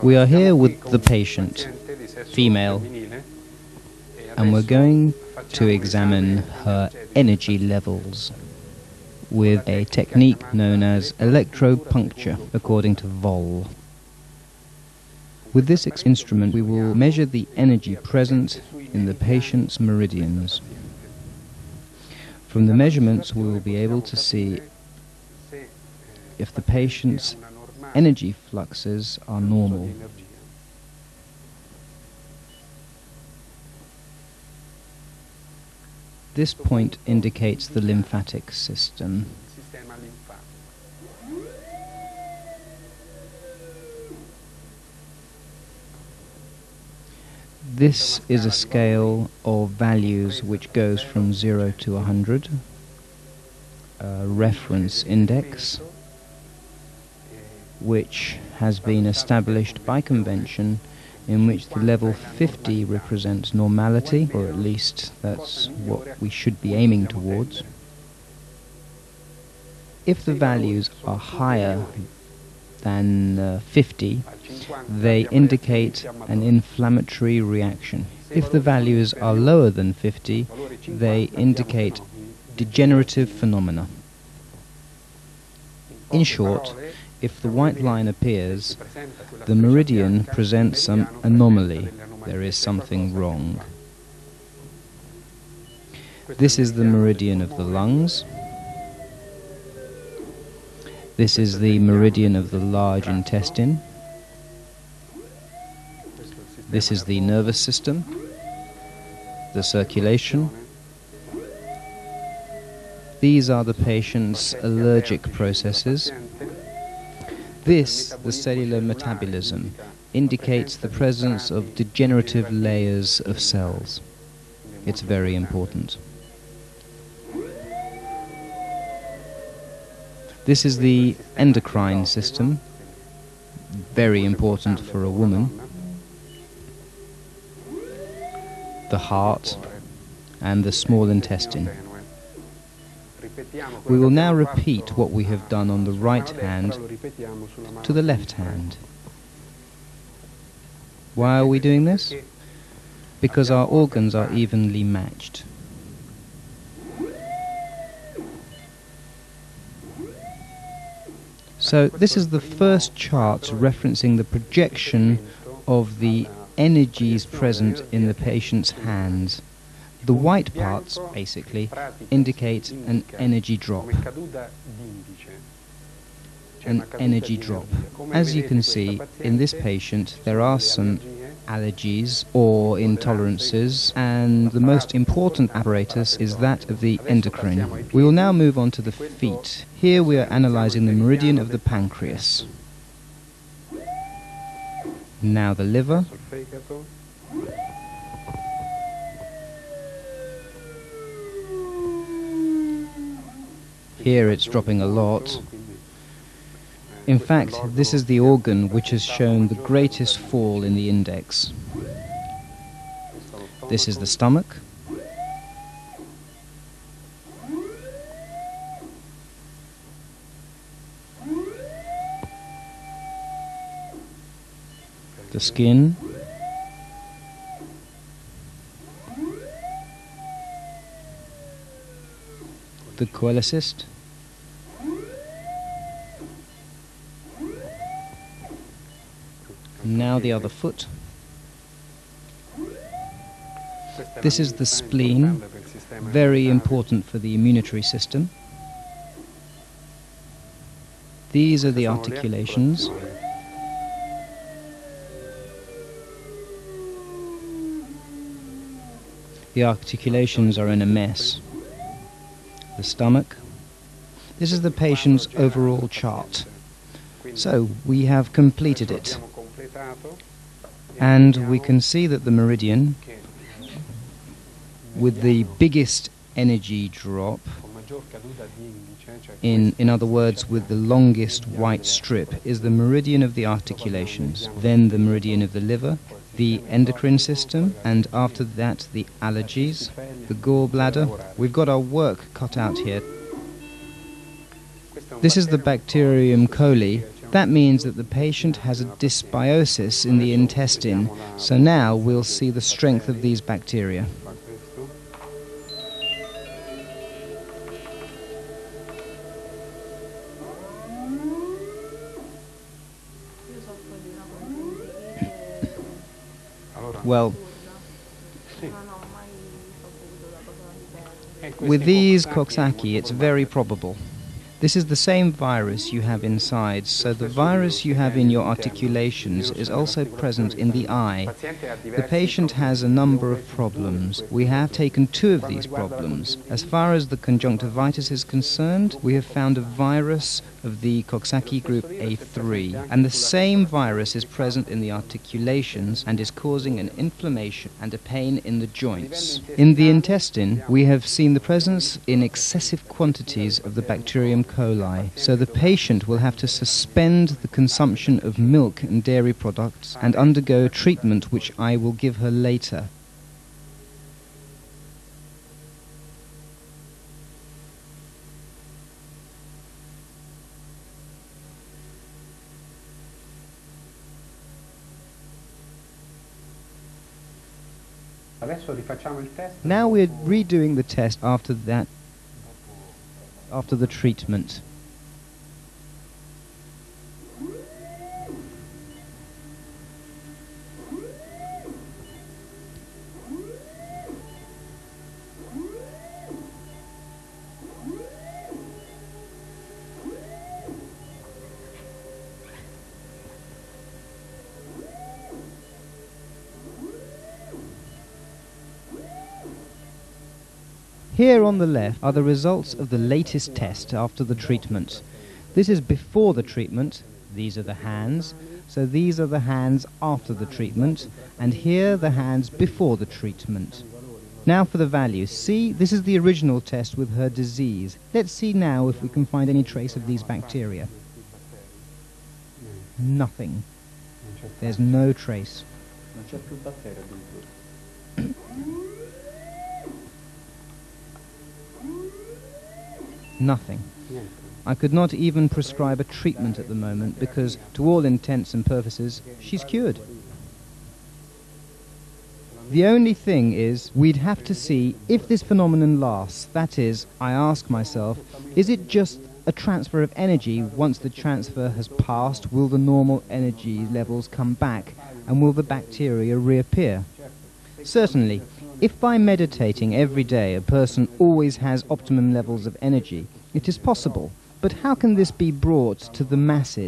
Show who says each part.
Speaker 1: We are here with the patient, female, and we're going to examine her energy levels with a technique known as electro-puncture, according to Voll. With this instrument, we will measure the energy present in the patient's meridians. From the measurements, we will be able to see if the patient's energy fluxes are normal. This point indicates the lymphatic system. This is a scale of values which goes from 0 to 100, a reference index, which has been established by convention, in which the level 50 represents normality, or at least that's what we should be aiming towards. If the values are higher than 50, they indicate an inflammatory reaction. If the values are lower than 50, they indicate degenerative phenomena. In short, if the white line appears, the meridian presents some anomaly. There is something wrong. This is the meridian of the lungs. This is the meridian of the large intestine. This is the nervous system, the circulation. These are the patient's allergic processes. This, the cellular metabolism, indicates the presence of degenerative layers of cells. It's very important. This is the endocrine system, very important for a woman. The heart and the small intestine. We will now repeat what we have done on the right hand to the left hand. Why are we doing this? Because our organs are evenly matched. So this is the first chart referencing the projection of the energies present in the patient's hands. The white parts, basically, indicate an energy drop. An energy drop. As you can see, in this patient, there are some allergies or intolerances, and the most important apparatus is that of the endocrine. We will now move on to the feet. Here we are analyzing the meridian of the pancreas. Now the liver. Here it's dropping a lot. In fact, this is the organ which has shown the greatest fall in the index. This is the stomach. The skin. The cholecyst. Now the other foot. This is the spleen, very important for the immunity system. These are the articulations. The articulations are in a mess. The stomach. This is the patient's overall chart. So we have completed it. And we can see that the meridian, with the biggest energy drop, in other words, with the longest white strip, is the meridian of the articulations, then the meridian of the liver, the endocrine system, and after that the allergies, the gallbladder. We've got our work cut out here. This is the bacterium coli, That means that the patient has a dysbiosis in the intestine, so now we'll see the strength of these bacteria. Well, with these Coxsackie, it's very probable. This is the same virus you have inside, so the virus you have in your articulations is also present in the eye. The patient has a number of problems. We have taken 2 of these problems. As far as the conjunctivitis is concerned, we have found a virus of the Coxsackie group A3, and the same virus is present in the articulations and is causing an inflammation and a pain in the joints. In the intestine, we have seen the presence in excessive quantities of the bacterium coli, so the patient will have to suspend the consumption of milk and dairy products and undergo treatment which I will give her later. Now we're redoing the test after the treatment. Here on the left are the results of the latest test after the treatment. This is before the treatment. These are the hands. So these are the hands after the treatment. And here the hands before the treatment. Now for the values. See, this is the original test with her disease. Let's see now if we can find any trace of these bacteria. Nothing. There's no trace. Nothing. I could not even prescribe a treatment at the moment because, to all intents and purposes, she's cured. The only thing is, we'd have to see if this phenomenon lasts. That is, I ask myself, is it just a transfer of energy? Once the transfer has passed, will the normal energy levels come back and will the bacteria reappear? Certainly. If by meditating every day a person always has optimum levels of energy, it is possible. But how can this be brought to the masses?